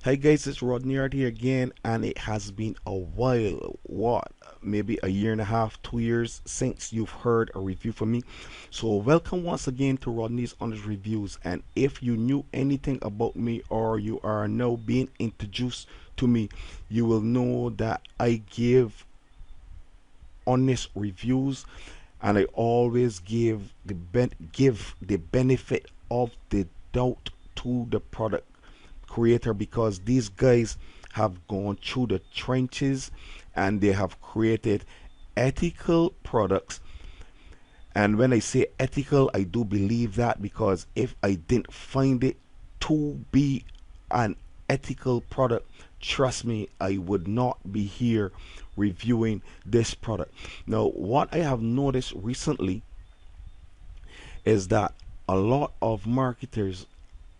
Hi guys, it's Rodney Art here again, and it has been a while. What? Maybe a year and a half, 2 years since you've heard a review from me. So welcome once again to Rodney's Honest Reviews. And if you knew anything about me or you are now being introduced to me, you will know that I give honest reviews, and I always give the benefit of the doubt to the product creator, because these guys have gone through the trenches and they have created ethical products. And when I say ethical, I do believe that, because if I didn't find it to be an ethical product, trust me, I would not be here reviewing this product. Now, what I have noticed recently is that a lot of marketers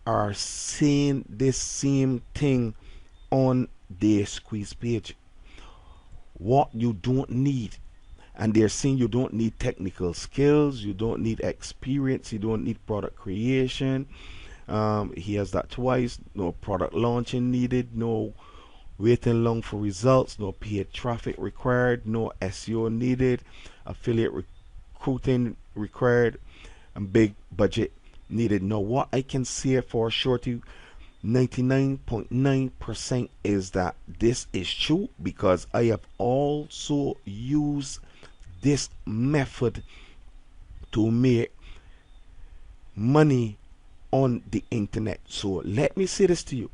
are saying this same thing on their squeeze page. What you don't need. And they're saying you don't need technical skills, you don't need experience, you don't need product creation. He has that twice. No product launching needed, no waiting long for results, no paid traffic required, no SEO needed, affiliate recruiting required, and big budget needed. Now, what I can say for sure to 99.9% is that this is true, because I have also used this method to make money on the internet. So let me say this to you.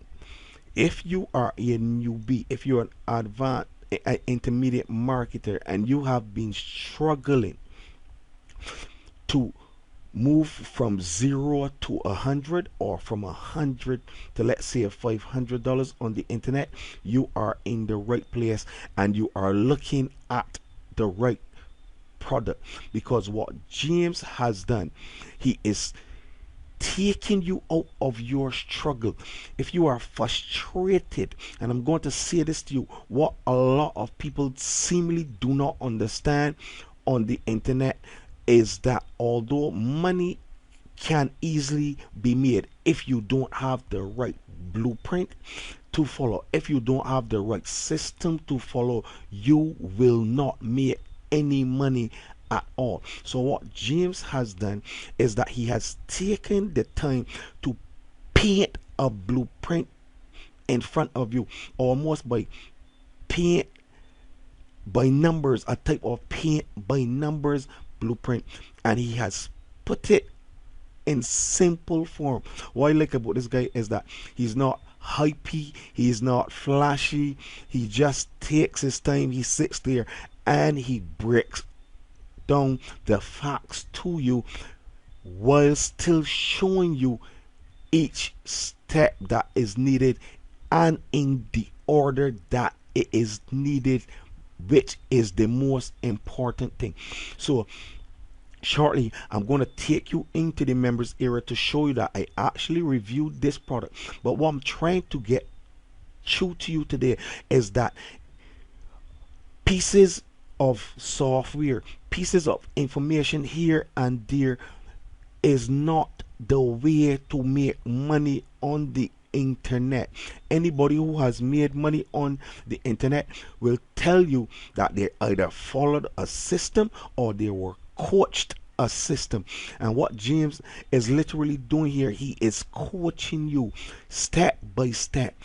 If you are a newbie, if you're an advanced intermediate marketer, and you have been struggling to move from 0 to 100, or from 100 to, let's say, $500 on the internet, you are in the right place and you are looking at the right product. Because what James has done, he is taking you out of your struggle. If you are frustrated, and I'm going to say this to you, what a lot of people seemingly do not understand on the internet is that although money can easily be made, if you don't have the right blueprint to follow, if you don't have the right system to follow, you will not make any money at all. So what James has done is that he has taken the time to paint a blueprint in front of you, almost by paint by numbers, a type of paint by numbers blueprint, and he has put it in simple form. What I like about this guy is that he's not hypey, he's not flashy, he just takes his time, he sits there and he breaks down the facts to you, while still showing you each step that is needed and in the order that it is needed, which is the most important thing. So shortly, I'm going to take you into the members area to show you that I actually reviewed this product. But what I'm trying to get through to you today is that pieces of software, pieces of information here and there is not the way to make money on the internet. Anybody who has made money on the internet will tell you that they either followed a system or they were coached a system. And what James is literally doing here, he is coaching you step by step,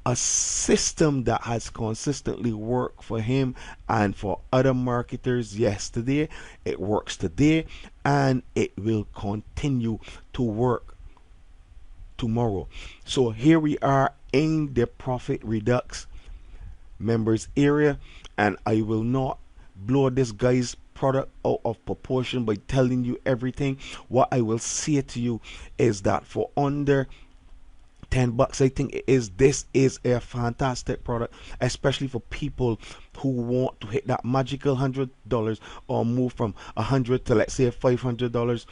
a system that has consistently worked for him and for other marketers yesterday. It works today and it will continue to work tomorrow. So here we are in the profit redux members area, and I will not blow this guy's product out of proportion by telling you everything. What I will say to you is that for under $10, I think this is a fantastic product, especially for people who want to hit that magical $100, or move from 100 to, let's say, $500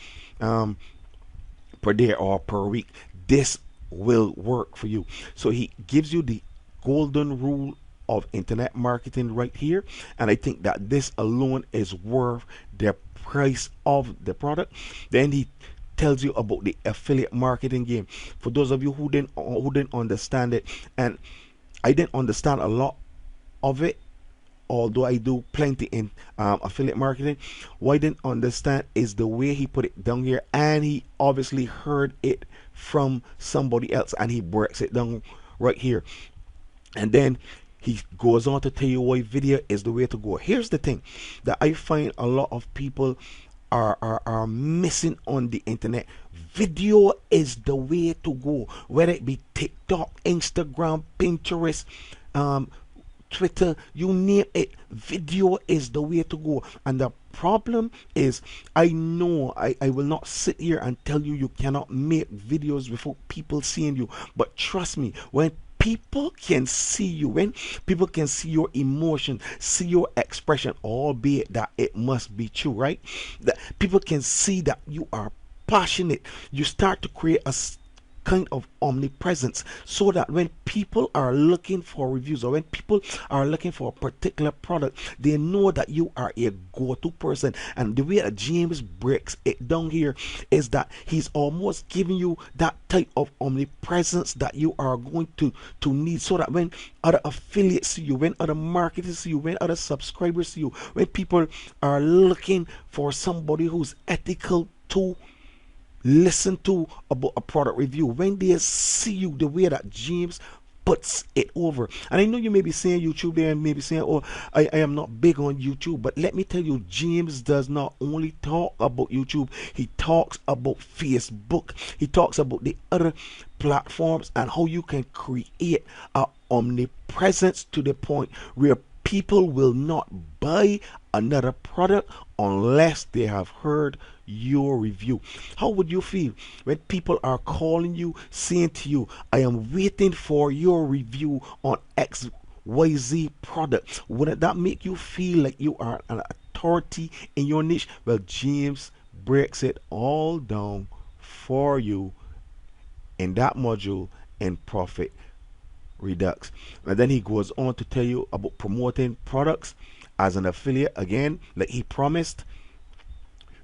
per day or per week. This will work for you. So he gives you the golden rule of internet marketing right here, and I think that this alone is worth the price of the product. Then he tells you about the affiliate marketing game. For those of you who didn't understand it, and I didn't understand a lot of it, although I do plenty in affiliate marketing. What I didn't understand is the way he put it down here, and he obviously heard it from somebody else, and he breaks it down right here. And then he goes on to tell you why video is the way to go. Here's the thing that I find a lot of people are missing on the internet. Video is the way to go, whether it be TikTok, Instagram, Pinterest, Twitter, you name it. Video is the way to go. And the problem is, I know I will not sit here and tell you you cannot make videos without people seeing you. But trust me, when people can see you, when people can see your emotion, see your expression, albeit that it must be true, right? That people can see that you are passionate, you start to create a kind of omnipresence, so that when people are looking for reviews, or when people are looking for a particular product, they know that you are a go-to person. And the way that James breaks it down here is that he's almost giving you that type of omnipresence that you are going to need, so that when other affiliates see you, when other marketers see you, when other subscribers see you, when people are looking for somebody who's ethical to listen to about a product review, when they see you the way that James puts it over. And I know you may be saying YouTube there, and maybe saying, oh, I am not big on YouTube, but let me tell you, James does not only talk about YouTube, he talks about Facebook, he talks about the other platforms, and how you can create a omnipresence to the point where people will not buy another product unless they have heard your review. How would you feel when people are calling you, saying to you, I am waiting for your review on XYZ product? Wouldn't that make you feel like you are an authority in your niche? Well, James breaks it all down for you in that module in Profit Redux. And then he goes on to tell you about promoting products as an affiliate, again, like he promised.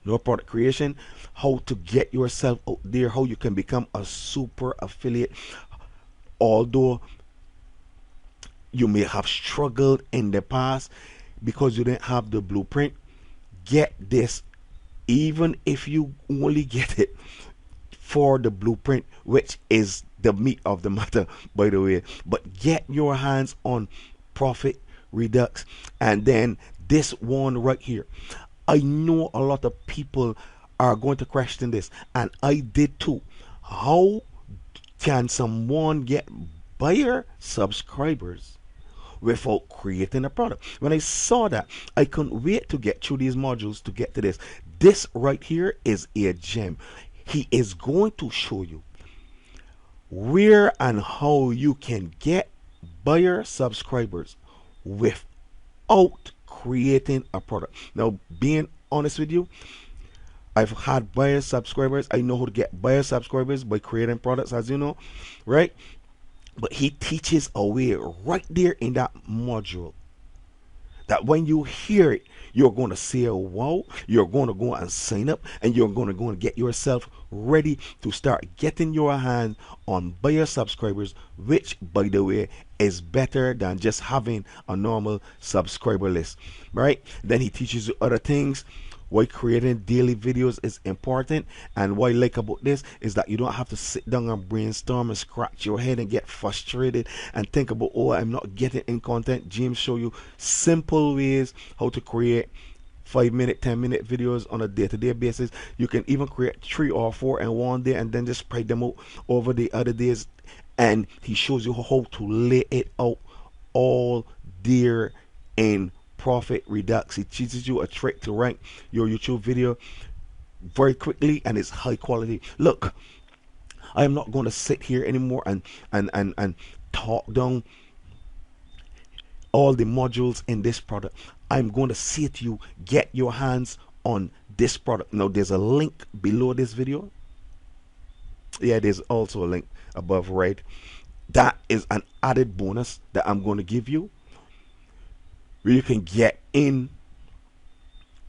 No product creation, how to get yourself out there, how you can become a super affiliate. Although you may have struggled in the past because you didn't have the blueprint, get this. Even if you only get it for the blueprint, which is the meat of the matter, by the way, but get your hands on Profit Redux. And then this one right here, I know a lot of people are going to question this, and I did too. How can someone get buyer subscribers without creating a product? When I saw that, I couldn't wait to get through these modules to get to this. This right here is a gem. He is going to show you where and how you can get buyer subscribers without creating a product. Now, being honest with you, I've had buyer subscribers. I know how to get buyer subscribers by creating products, as you know, right? But he teaches a way right there in that module that when you hear it, you're going to say, wow, you're going to go and sign up, and you're going to go and get yourself ready to start getting your hand on buyer subscribers, which, by the way, is better than just having a normal subscriber list, right? Then he teaches you other things, why creating daily videos is important. And what I like about this is that you don't have to sit down and brainstorm and scratch your head and get frustrated and think about, oh, I'm not getting in content. James show you simple ways how to create 5-minute, 10-minute videos on a day-to-day basis. You can even create 3 or 4 in one day and then just spread them out over the other days. And he shows you how to lay it out all there in Profit Redux. He teaches you a trick to rank your YouTube video very quickly, and it's high quality. Look, I am not going to sit here anymore and talk down all the modules in this product. I'm going to say to you, get your hands on this product. Now, there's a link below this video. Yeah, there's also a link above, right? That is an added bonus that I'm going to give you, where you can get in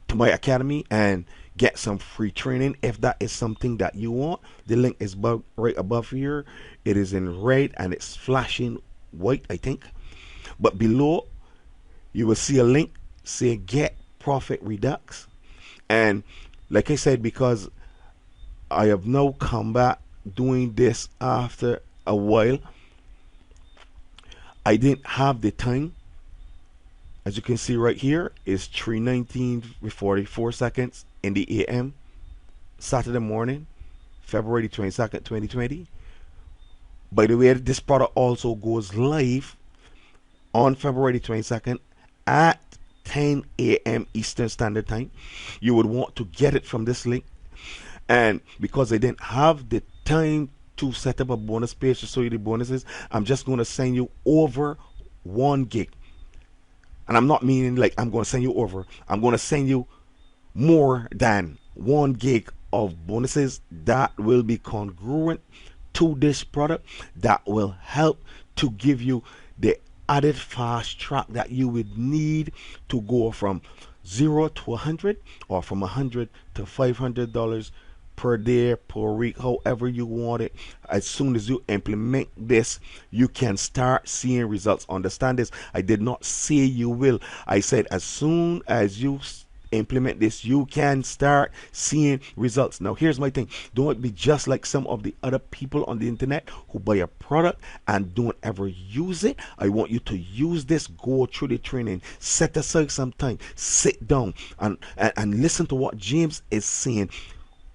to my academy and get some free training if that is something that you want. The link is right above here. It is in red and it's flashing white, I think. But below, you will see a link say get profit redux. And like I said, because I have now come back doing this after a while, I didn't have the time. As you can see right here, it's 3:19 with 44 seconds in the AM, Saturday morning, February 22nd, 2020. By the way, this product also goes live on February 22nd at 10 a.m. Eastern Standard Time. You would want to get it from this link. And because I didn't have the time to set up a bonus page to show you the bonuses, I'm just going to send you over 1 gig. And I'm not meaning like I'm going to send you over. I'm going to send you more than 1 gig of bonuses that will be congruent to this product, that will help to give you the added fast track that you would need to go from 0 to 100, or from 100 to $500 per day, per week, however you want it. As soon as you implement this, you can start seeing results. Understand this, I did not say you will. I said as soon as you implement this, you can start seeing results. Now here's my thing: don't be just like some of the other people on the internet who buy a product and don't ever use it. I want you to use this, go through the training, set aside some time, sit down and listen to what James is saying.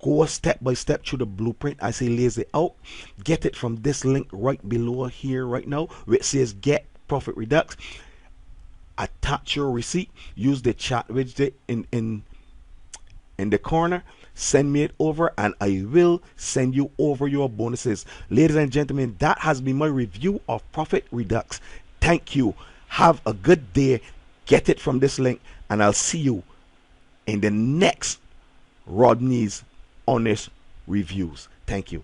Go step by step through the blueprint. I say lazy out. Get it from this link right below here right now, which says get profit redux. Attach your receipt. Use the chat widget in the corner. Send me it over and I will send you over your bonuses. Ladies and gentlemen, that has been my review of Profit Redux. Thank you. Have a good day. Get it from this link and I'll see you in the next Rodney's Honest Reviews. Thank you.